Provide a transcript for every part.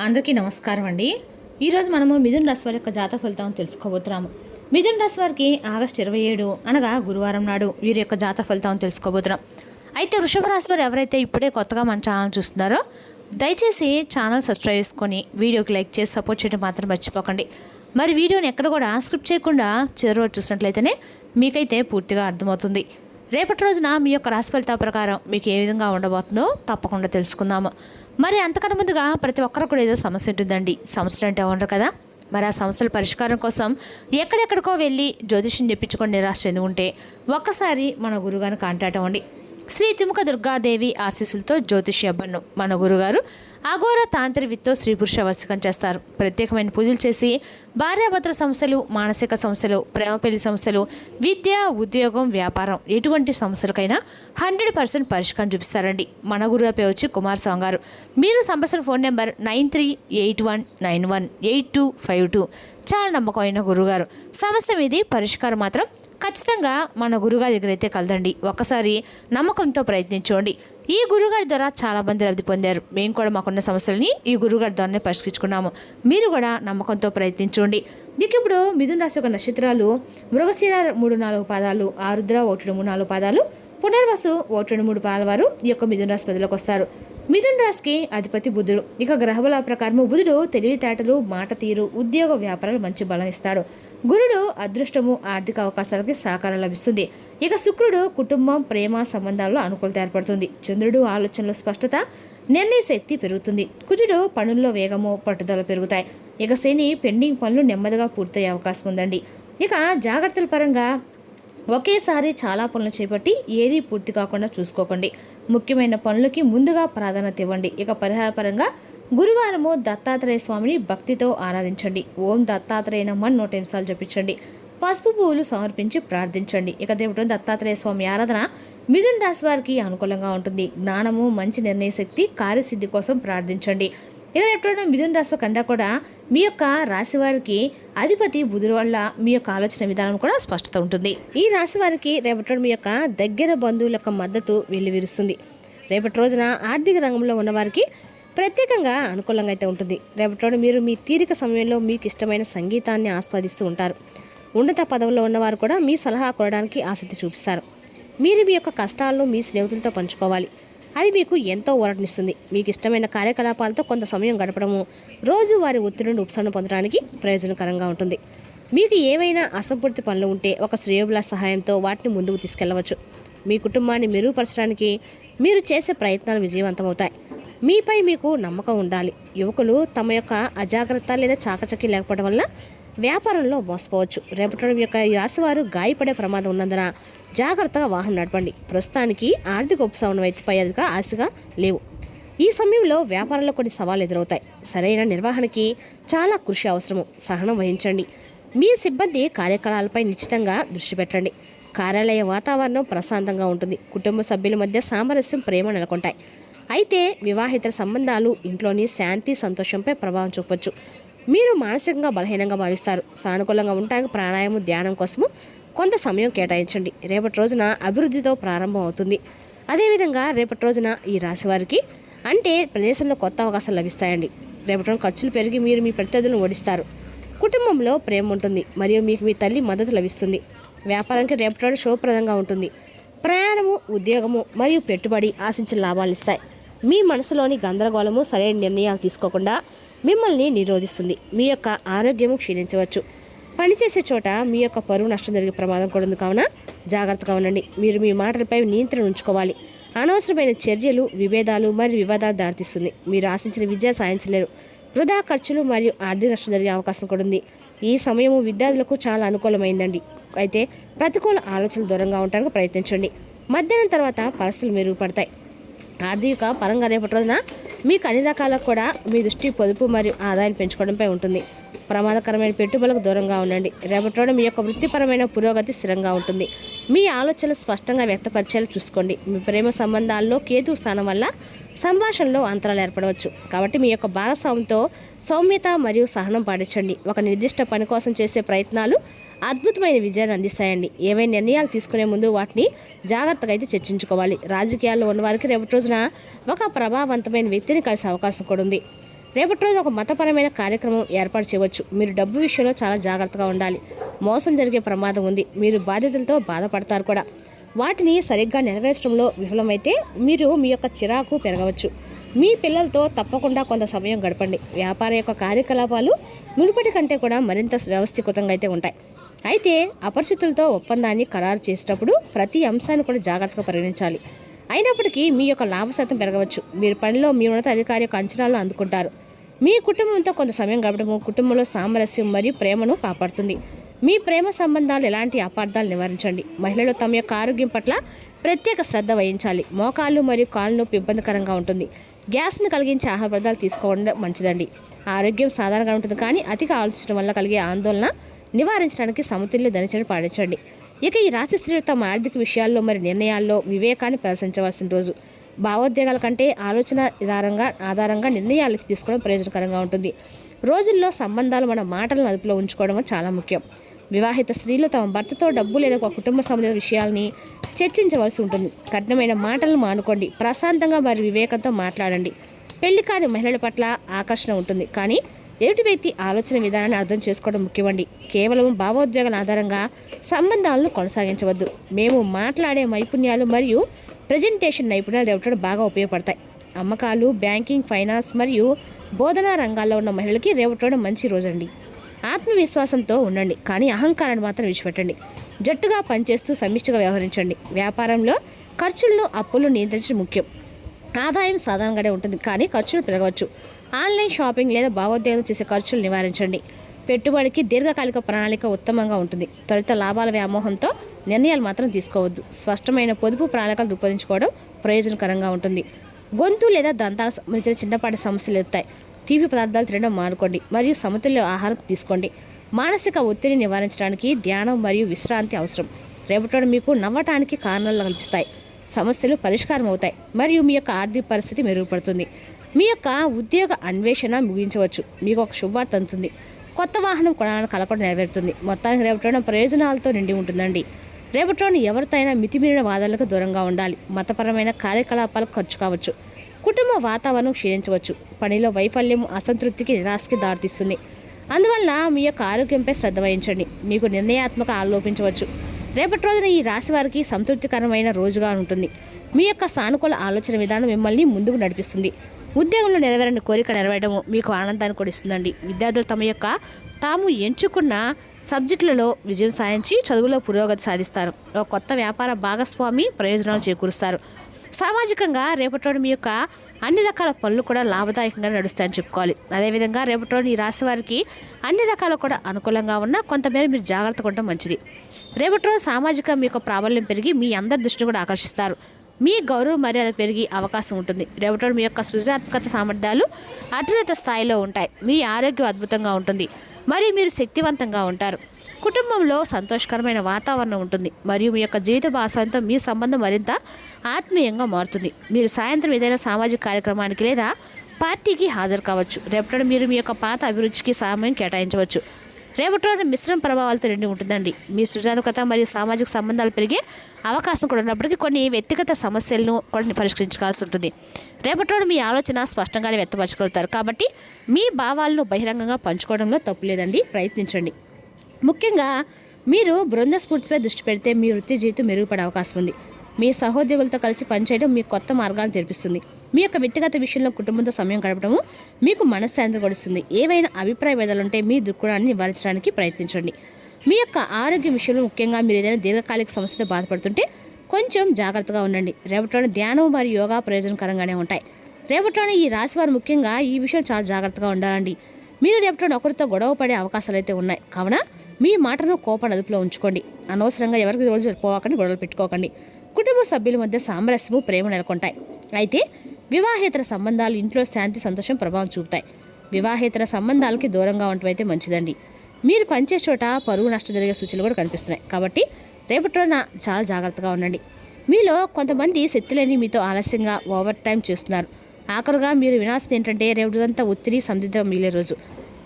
అందరికీ నమస్కారం అండి. ఈరోజు మనము మిథున రాశి వారి యొక్క జాతక ఫలితాలను తెలుసుకోబోతున్నాము. మిథున రాశి వారికి ఆగస్టు 27 అనగా గురువారం నాడు వీరి యొక్క జాతక ఫలితాలను తెలుసుకోబోతున్నాం. అయితే వృషభ రాశి వారు ఎవరైతే ఇప్పుడే కొత్తగా మన ఛానల్ చూస్తున్నారో దయచేసి ఛానల్ సబ్స్క్రైబ్ చేసుకొని వీడియోకి లైక్ చేసి సపోర్ట్ చేయడం మాత్రం మర్చిపోకండి. మరి వీడియోని ఎక్కడ కూడా స్క్రిప్ట్ చేయకుండా చివరి వరకు చూసినట్లయితేనే మీకైతే పూర్తిగా అర్థమవుతుంది. రేపటి రోజున మీ యొక్క రాశి ఫలితాల ప్రకారం మీకు ఏ విధంగా ఉండబోతుందో తప్పకుండా తెలుసుకుందాము. మరి అంతకన్నా ముందుగా ప్రతి ఒక్కరు కూడా ఏదో సమస్య ఉంటుందండి. సమస్యలు అంటే ఉండరు కదా. మరి ఆ సమస్యల పరిష్కారం కోసం ఎక్కడెక్కడికో వెళ్ళి జ్యోతిష్యం చెప్పించుకొని నిరాశ చెంది ఉంటే ఒక్కసారి మన గురుగారిని కాంటాక్ట్ అవ్వండి. శ్రీ తిముక దుర్గాదేవి ఆశీస్సులతో జ్యోతిష్య అబ్బన్ను మన గురుగారు అఘోర తాంత్రివిత్తో స్త్రీ పురుష వశీకరణ చేస్తారు. ప్రత్యేకమైన పూజలు చేసి భార్యాభర్తల సమస్యలు, మానసిక సమస్యలు, ప్రేమ పెళ్లి సమస్యలు, విద్య, ఉద్యోగం, వ్యాపారం ఎటువంటి సమస్యలకైనా 100% పరిష్కారం చూపిస్తారండి. మన గురువు పేరు వచ్చి కుమార్ స్వామి గారు. మీరు సంప్రదించిన ఫోన్ నెంబర్ 9381918252. చాలా నమ్మకమైన గురువుగారు. సమస్య మీది పరిష్కారం మాత్రం ఖచ్చితంగా మన గురుగారి దగ్గర అయితే కలదండి. ఒక్కసారి నమ్మకంతో ప్రయత్నించండి. ఈ గురుగారి ద్వారా చాలామంది లబ్ధి పొందారు. మేము కూడా మాకున్న సమస్యలని ఈ గురుగారి ద్వారానే పరిష్కరించుకున్నాము. మీరు కూడా నమ్మకంతో ప్రయత్నించండి. ఇప్పుడు మిథున రాశి యొక్క నక్షత్రాలు మృగశిర 3-4 పాదాలు, ఆరుద్ర 1-3-4 పాదాలు, పునర్వసు 1-3 పాదాల వారు ఈ యొక్క మిథున రాశి ప్రజలకు వస్తారు. మిథున రాశికి అధిపతి బుధుడు. ఇక గ్రహబల ప్రకారము బుధుడు తెలివితేటలు, మాట తీరు, ఉద్యోగ వ్యాపారాలు మంచి బలం ఇస్తాడు. గురుడు అదృష్టము, ఆర్థిక అవకాశాలకి సహకారం లభిస్తుంది. ఇక శుక్రుడు కుటుంబం, ప్రేమ సంబంధాల్లో అనుకూలత ఏర్పడుతుంది. చంద్రుడు ఆలోచనలో స్పష్టత, నిర్ణయ శక్తి పెరుగుతుంది. కుజుడు పనుల్లో వేగము, పట్టుదల పెరుగుతాయి. ఇక శని పెండింగ్ పనులు నెమ్మదిగా పూర్తయ్యే అవకాశం ఉందండి. ఇక జాగ్రత్తల పరంగా ఒకేసారి చాలా పనులు చేపట్టి ఏది పూర్తి కాకుండా చూసుకోకండి. ముఖ్యమైన పనులకి ముందుగా ప్రాధాన్యత ఇవ్వండి. ఇక పరిహార పరంగా గురువారము దత్తాత్రేయ స్వామిని భక్తితో ఆరాధించండి. ఓం దత్తాత్రేయ నమః 108 సార్లు జపించండి. పసుపు పువ్వులు సమర్పించి ప్రార్థించండి. ఇక దేవుడు దత్తాత్రేయ స్వామి ఆరాధన మిథున రాశి వారికి అనుకూలంగా ఉంటుంది. జ్ఞానము, మంచి నిర్ణయ శక్తి, కార్యసిద్ధి కోసం ప్రార్థించండి. ఇక ఎప్పుడైనా మిథున రాశి కన్నా కూడా మీ యొక్క రాశి వారికి అధిపతి బుధుడు వల్ల మీ యొక్క ఆలోచన విధానం కూడా స్పష్టత ఉంటుంది. ఈ రాశి వారికి రేపటి మీ యొక్క దగ్గర బంధువుల యొక్క మద్దతు వెల్లివిరుస్తుంది. రేపటి రోజున ఆర్థిక రంగంలో ఉన్నవారికి ప్రత్యేకంగా అనుకూలంగా అయితే ఉంటుంది. రేపటి రోజు మీరు మీ తీరిక సమయంలో మీకు ఇష్టమైన సంగీతాన్ని ఆస్వాదిస్తూ ఉంటారు. ఉన్నత పదవుల్లో ఉన్నవారు కూడా మీ సలహా కోరడానికి ఆసక్తి చూపిస్తారు. మీరు మీ యొక్క కష్టాలను మీ స్నేహితులతో పంచుకోవాలి. అది మీకు ఎంతో ఊరటనిస్తుంది. మీకు ఇష్టమైన కార్యకలాపాలతో కొంత సమయం గడపడము రోజు వారి ఒత్తిడి నుండి ఉపశమనం పొందడానికి ప్రయోజనకరంగా ఉంటుంది. మీకు ఏవైనా అసంపూర్తి పనులు ఉంటే ఒక శ్రేయోభిలాష సహాయంతో వాటిని ముందుకు తీసుకెళ్లవచ్చు. మీ కుటుంబాన్ని మెరుగుపరచడానికి మీరు చేసే ప్రయత్నాలు విజయవంతమవుతాయి. మీపై మీకు నమ్మకం ఉండాలి. యువకులు తమ యొక్క అజాగ్రత్త లేదా చాకచక్యం లేకపోవడం వల్ల వ్యాపారంలో మోసపోవచ్చు. రేపటి యొక్క ఈ రాశివారు గాయపడే ప్రమాదం ఉన్నందున జాగ్రత్తగా వాహనం నడపండి. ప్రస్తుతానికి ఆర్థిక ఉపశమనం పై అధిక ఆశగా లేవు. ఈ సమయంలో వ్యాపారంలో కొన్ని సవాళ్లు ఎదురవుతాయి. సరైన నిర్వహణకి చాలా కృషి అవసరము. సహనం వహించండి. మీ సిబ్బంది కార్యకలాపాలపై నిశ్చితంగా దృష్టి పెట్టండి. కార్యాలయ వాతావరణం ప్రశాంతంగా ఉంటుంది. కుటుంబ సభ్యుల మధ్య సామరస్యం, ప్రేమ నెలకొంటాయి. అయితే వివాహితర సంబంధాలు ఇంట్లోని శాంతి, సంతోషంపై ప్రభావం చూపవచ్చు. మీరు మానసికంగా బలహీనంగా భావిస్తారు. సానుకూలంగా ఉండడానికి ప్రాణాయామం, ధ్యానం కోసము కొంత సమయం కేటాయించండి. రేపటి రోజున అభివృద్ధితో ప్రారంభం అవుతుంది. అదేవిధంగా రేపటి రోజున ఈ రాశి వారికి అంటే ప్రదేశంలో కొత్త అవకాశాలు లభిస్తాయండి. రేపటి రోజు ఖర్చులు పెరిగి మీరు మీ ప్రత్యర్థులను ఓడిస్తారు. కుటుంబంలో ప్రేమ ఉంటుంది మరియు మీకు మీ తల్లి మద్దతు లభిస్తుంది. వ్యాపారానికి రేపటి రోజు శుభప్రదంగా ఉంటుంది. ప్రయాణము, ఉద్యోగము మరియు పెట్టుబడి ఆశించిన లాభాలు ఇస్తాయి. మీ మనసులోని గందరగోళము సరైన నిర్ణయాలు తీసుకోకుండా మిమ్మల్ని నిరోధిస్తుంది. మీ యొక్క ఆరోగ్యము క్షీణించవచ్చు. పనిచేసే చోట మీ యొక్క పరువు నష్టం జరిగే ప్రమాదం కూడా ఉంది. కావున జాగ్రత్తగా ఉండండి. మీరు మీ మాటలపై నియంత్రణ ఉంచుకోవాలి. అనవసరమైన చర్యలు, విభేదాలు మరియు వివాదాలు దారితీస్తుంది. మీరు ఆశించిన విద్య సాధించలేరు. వృధా ఖర్చులు మరియు ఆర్థిక నష్టం జరిగే అవకాశం కూడా ఉంది. ఈ సమయము విద్యార్థులకు చాలా అనుకూలమైందండి. అయితే ప్రతికూల ఆలోచనలు దూరంగా ఉండడానికి ప్రయత్నించండి. మధ్యాహ్నం తర్వాత పరిస్థితులు మెరుగుపడతాయి. ఆర్థిక పరంగా రేపటి రోజున మీకు అన్ని రకాలకు కూడా మీ దృష్టి పొదుపు మరియు ఆదాయం పెంచుకోవడంపై ఉంటుంది. ప్రమాదకరమైన పెట్టుబడులకు దూరంగా ఉండండి. రేపటి రోజున మీ యొక్క వృత్తిపరమైన పురోగతి స్థిరంగా ఉంటుంది. మీ ఆలోచనలు స్పష్టంగా వ్యక్తపరిచేలా చూసుకోండి. మీ ప్రేమ సంబంధాల్లో కేతు స్థానం వల్ల సంభాషణలో అంతరాలు ఏర్పడవచ్చు. కాబట్టి మీ యొక్క భాగస్వామితో సౌమ్యత మరియు సహనం పాటించండి. ఒక నిర్దిష్ట పని కోసం చేసే ప్రయత్నాలు అద్భుతమైన విజయాన్ని అందిస్తాయండి. ఏవైనా నిర్ణయాలు తీసుకునే ముందు వాటిని జాగ్రత్తగా అయితే చర్చించుకోవాలి. రాజకీయాల్లో ఉన్నవారికి రేపటి రోజున ఒక ప్రభావవంతమైన వ్యక్తిని కలిసే అవకాశం కూడా ఉంది. రేపటి రోజు ఒక మతపరమైన కార్యక్రమం ఏర్పాటు చేయవచ్చు. మీరు డబ్బు విషయంలో చాలా జాగ్రత్తగా ఉండాలి. మోసం జరిగే ప్రమాదం ఉంది. మీరు బాధ్యతలతో బాధపడతారు కూడా. వాటిని సరిగ్గా నెరవేర్చడంలో విఫలమైతే మీరు మీ యొక్క చిరాకు పెరగవచ్చు. మీ పిల్లలతో తప్పకుండా కొంత సమయం గడపండి. వ్యాపార యొక్క కార్యకలాపాలు మునుపటి కంటే కూడా మరింత వ్యవస్థీకృతంగా అయితే ఉంటాయి. అయితే అపరిచితులతో ఒప్పందాన్ని ఖరారు చేసేటప్పుడు ప్రతి అంశాన్ని కూడా జాగ్రత్తగా పరిగణించాలి. అయినప్పటికీ మీ యొక్క లాభ శాతం పెరగవచ్చు. మీరు పనిలో మీ ఉన్నత అధికారి యొక్క అంచనాలను అందుకుంటారు. మీ కుటుంబంతో కొంత సమయం గడపడము కుటుంబంలో సామరస్యం మరియు ప్రేమను కాపాడుతుంది. మీ ప్రేమ సంబంధాలు ఎలాంటి అపార్థాలు నివారించండి. మహిళలు తమ యొక్క ఆరోగ్యం పట్ల ప్రత్యేక శ్రద్ధ వహించాలి. మోకాళ్ళు మరియు కాళ్ళు నొప్పి ఇబ్బందికరంగా ఉంటుంది. గ్యాస్ను కలిగించే ఆహార పదార్థాలు తీసుకోవడం మంచిదండి. ఆరోగ్యం సాధారణంగా ఉంటుంది, కానీ అతిగా ఆలోచించడం వల్ల కలిగే ఆందోళన నివారించడానికి సమతుల్య దినచర్య పాటించండి. ఇక ఈ రాశి స్త్రీలు తమ ఆర్థిక విషయాల్లో మరి నిర్ణయాల్లో వివేకాన్ని ప్రదర్శించవలసిన రోజు. భావోద్వేగాల కంటే ఆలోచన ఆధారంగా నిర్ణయాలు తీసుకోవడం ప్రయోజనకరంగా ఉంటుంది. రోజుల్లో సంబంధాలు మన మాటలను అదుపులో ఉంచుకోవడం చాలా ముఖ్యం. వివాహిత స్త్రీలు తమ భర్తతో డబ్బు లేదా ఒక కుటుంబ సంబంధ విషయాల్ని చర్చించవలసి ఉంటుంది. కఠినమైన మాటలను మానుకోండి. ప్రశాంతంగా మరియు వివేకంతో మాట్లాడండి. పెళ్లి కాని మహిళల పట్ల ఆకర్షణ ఉంటుంది, కానీ ఎదుటి వ్యక్తి ఆలోచన విధానాన్ని అర్థం చేసుకోవడం ముఖ్యమండి. కేవలం భావోద్వేగాల ఆధారంగా సంబంధాలను కొనసాగించవద్దు. మేము మాట్లాడే నైపుణ్యాలు మరియు ప్రజెంటేషన్ నైపుణ్యాలు రేపటి బాగా ఉపయోగపడతాయి. అమ్మకాలు, బ్యాంకింగ్, ఫైనాన్స్ మరియు బోధనా రంగాల్లో ఉన్న మహిళలకి రేపటి మంచి రోజండి. ఆత్మవిశ్వాసంతో ఉండండి, కానీ అహంకారాన్ని మాత్రం విడిచిపెట్టండి. జట్టుగా పనిచేస్తూ సమిష్టిగా వ్యవహరించండి. వ్యాపారంలో ఖర్చులను, అప్పులను నియంత్రించడం ముఖ్యం. ఆదాయం సాధారణంగానే ఉంటుంది, కానీ ఖర్చులు పెరగవచ్చు. ఆన్లైన్ షాపింగ్ లేదా భావోద్వేగం చేసే ఖర్చులు నివారించండి. పెట్టుబడికి దీర్ఘకాలిక ప్రణాళిక ఉత్తమంగా ఉంటుంది. త్వరిత లాభాల వ్యామోహంతో నిర్ణయాలు మాత్రం తీసుకోవద్దు. స్పష్టమైన పొదుపు ప్రణాళికలు రూపొందించుకోవడం ప్రయోజనకరంగా ఉంటుంది. గొంతు లేదా దంతాలకు సంబంధించిన చిన్నపాటి సమస్యలు ఎత్తాయి. తీపి పదార్థాలు తినడం మానుకోండి మరియు సమతుల్య ఆహారం తీసుకోండి. మానసిక ఒత్తిడిని నివారించడానికి ధ్యానం మరియు విశ్రాంతి అవసరం. రేపటి మీకు నవ్వటానికి కారణాలు కల్పిస్తాయి. సమస్యలు పరిష్కారం అవుతాయి మరియు మీ యొక్క ఆర్థిక పరిస్థితి మెరుగుపడుతుంది. మీ యొక్క ఉద్యోగ అన్వేషణ ముగించవచ్చు. మీకు ఒక శుభవార్త అందుతుంది. కొత్త వాహనం కొనాలని కలపడం నెరవేరుతుంది. మొత్తానికి రేపటి ప్రయోజనాలతో నిండి ఉంటుందండి. రేపటి ఎవరితో అయినా మితిమీరిన వాదనలకు దూరంగా ఉండాలి. మతపరమైన కార్యకలాపాలకు ఖర్చు కావచ్చు. కుటుంబ వాతావరణం క్షీణించవచ్చు. పనిలో వైఫల్యం అసంతృప్తికి, నిరాశకి దారితీస్తుంది. అందువల్ల మీ యొక్క ఆరోగ్యంపై శ్రద్ధ వహించండి. మీకు నిర్ణయాత్మక ఆలోపించవచ్చు. రేపటి రోజున ఈ రాశి వారికి సంతృప్తికరమైన రోజుగా ఉంటుంది. మీ యొక్క సానుకూల ఆలోచన విధానం మిమ్మల్ని ముందుకు నడిపిస్తుంది. ఉద్యోగంలో నెరవేరని కోరిక నెరవేరడం మీకు ఆనందాన్ని కూడా ఇస్తుందండి. విద్యార్థులు తమ యొక్క తాము ఎంచుకున్న సబ్జెక్టులలో విజయం సాధించి చదువులో పురోగతి సాధిస్తారు. ఒక కొత్త వ్యాపార భాగస్వామి ప్రయోజనాలు చేకూరుస్తారు. సామాజికంగా రేపటి మీ యొక్క అన్ని రకాల పనులు కూడా లాభదాయకంగా నడుస్తాయని చెప్పుకోవాలి. అదేవిధంగా రేపటి ఈ రాశి వారికి అన్ని రకాలు కూడా అనుకూలంగా ఉన్నా కొంతమేర మీరు జాగ్రత్తగా ఉండడం మంచిది. రేపటి రోజు సామాజిక మీ యొక్క ప్రాబల్యం పెరిగి మీ అందరి దృష్టిని కూడా ఆకర్షిస్తారు. మీ గౌరవ మర్యాద పెరిగే అవకాశం ఉంటుంది. రేపటి మీ యొక్క సృజనాత్మకత సామర్థ్యాలు అత్యున్నత స్థాయిలో ఉంటాయి. మీ ఆరోగ్యం అద్భుతంగా ఉంటుంది మరియు మీరు శక్తివంతంగా ఉంటారు. కుటుంబంలో సంతోషకరమైన వాతావరణం ఉంటుంది మరియు మీ యొక్క జీవిత భాగస్వామితో మీ సంబంధం మరింత ఆత్మీయంగా మారుతుంది. మీరు సాయంత్రం ఏదైనా సామాజిక కార్యక్రమానికి లేదా పార్టీకి హాజరు కావచ్చు. రేపటి మీరు మీ యొక్క పాత అభిరుచికి సమయం కేటాయించవచ్చు. రేపటి మిశ్రమ ప్రభావాలతో నిండి ఉంటుందండి. మీ సృజనాత్మకత మరియు సామాజిక సంబంధాలు పెరిగే అవకాశం కూడా ఉన్నప్పటికీ కొన్ని వ్యక్తిగత సమస్యలను కూడా పరిష్కరించుకోవాల్సి ఉంటుంది. రేపటి మీ ఆలోచన స్పష్టంగానే వ్యక్తపరచగలుగుతారు, కాబట్టి మీ భావాలను బహిరంగంగా పంచుకోవడంలో తప్పు లేదండి. ప్రయత్నించండి. ముఖ్యంగా మీరు బృంద స్ఫూర్తిపై దృష్టి పెడితే మీ వృత్తి జీవితం మెరుగుపడే అవకాశం ఉంది. మీ సహోద్యోగులతో కలిసి పనిచేయడం మీకు కొత్త మార్గాలను తెరిపిస్తుంది. మీ యొక్క వ్యక్తిగత విషయంలో కుటుంబంతో సమయం గడపడము మీకు మనశ్శాంతి గడుస్తుంది. ఏవైనా అభిప్రాయ భేదాలుంటే మీ దృక్కోణాన్ని నివారించడానికి ప్రయత్నించండి. మీ యొక్క ఆరోగ్య విషయంలో ముఖ్యంగా మీరు ఏదైనా దీర్ఘకాలిక సమస్యతో బాధపడుతుంటే కొంచెం జాగ్రత్తగా ఉండండి. రేపటిలోని ధ్యానం మరియు యోగా ప్రయోజనకరంగానే ఉంటాయి. రేపటిలోని ఈ రాశి వారు ముఖ్యంగా ఈ విషయం చాలా జాగ్రత్తగా ఉండాలండి. మీరు రేపటిలోని ఒకరితో గొడవ పడే అవకాశాలు అయితే ఉన్నాయి, కావున మీ మాటను కోపాన్ని అదుపులో ఉంచుకోండి. అనవసరంగా ఎవరికి రోజు పోవకండి, గొడవలు పెట్టుకోకండి. కుటుంబ సభ్యుల మధ్య సామరస్యము, ప్రేమ నెలకొంటాయి. అయితే వివాహేతర సంబంధాలు ఇంట్లో శాంతి, సంతోషం ప్రభావం చూపుతాయి. వివాహేతర సంబంధాలకి దూరంగా ఉండటం అయితే మంచిదండి. మీరు పనిచేసే చోట పరువు నష్టం జరిగే సూచనలు కూడా కనిపిస్తున్నాయి, కాబట్టి రేపటి రోజున చాలా జాగ్రత్తగా ఉండండి. మీలో కొంతమంది శక్తిలేని మీతో ఆలస్యంగా ఓవర్ టైం చేస్తున్నారు. ఆఖరుగా మీరు వినాల్సింది ఏంటంటే రేపటిదంతా ఒత్తిడి సందిగ్ధం మిగిలే రోజు.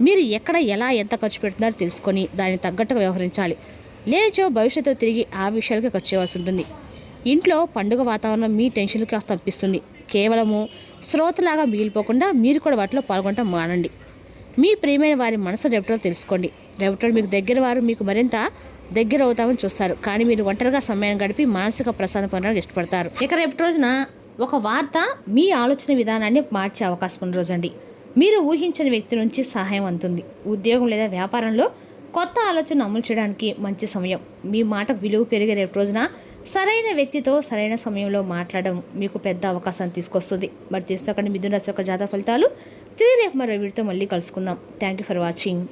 మీరు ఎక్కడ ఎలా ఎంత ఖర్చు పెడుతున్నారో తెలుసుకొని దానికి తగ్గట్టుగా వ్యవహరించాలి. లేనిచో భవిష్యత్తులో తిరిగి ఆ విషయాలకి ఖర్చు చేయాల్సి ఉంటుంది. ఇంట్లో పండుగ వాతావరణం మీ టెన్షన్కి తప్పిస్తుంది. కేవలము శ్రోతలాగా మిగిలిపోకుండా మీరు కూడా వాటిలో పాల్గొనడం మానండి. మీ ప్రియమైన వారి మనసు రేపటిలో తెలుసుకోండి. రేపటిలో మీకు దగ్గర వారు మీకు మరింత దగ్గర అవుతామని చూస్తారు, కానీ మీరు ఒంటరిగా సమయం గడిపి మానసిక ప్రశాంతత పొందడానికి ఇష్టపడతారు. ఇక రేపటి రోజున ఒక వార్త మీ ఆలోచన విధానాన్ని మార్చే అవకాశం ఉన్న రోజండి. మీరు ఊహించని వ్యక్తి నుంచి సహాయం అందుతుంది. ఉద్యోగం లేదా వ్యాపారంలో కొత్త ఆలోచన అమలు చేయడానికి మంచి సమయం. మీ మాటకు విలువ పెరిగే రేపు రోజున సరైన వ్యక్తితో సరైన సమయంలో మాట్లాడడం మీకు పెద్ద అవకాశాన్ని తీసుకొస్తుంది. మరి తీసుకోకండి మిథున రాశి యొక్క జాతక ఫలితాలు. తిరిగి రేపు మరో వీడితో మళ్ళీ కలుసుకుందాం. Thank you for watching.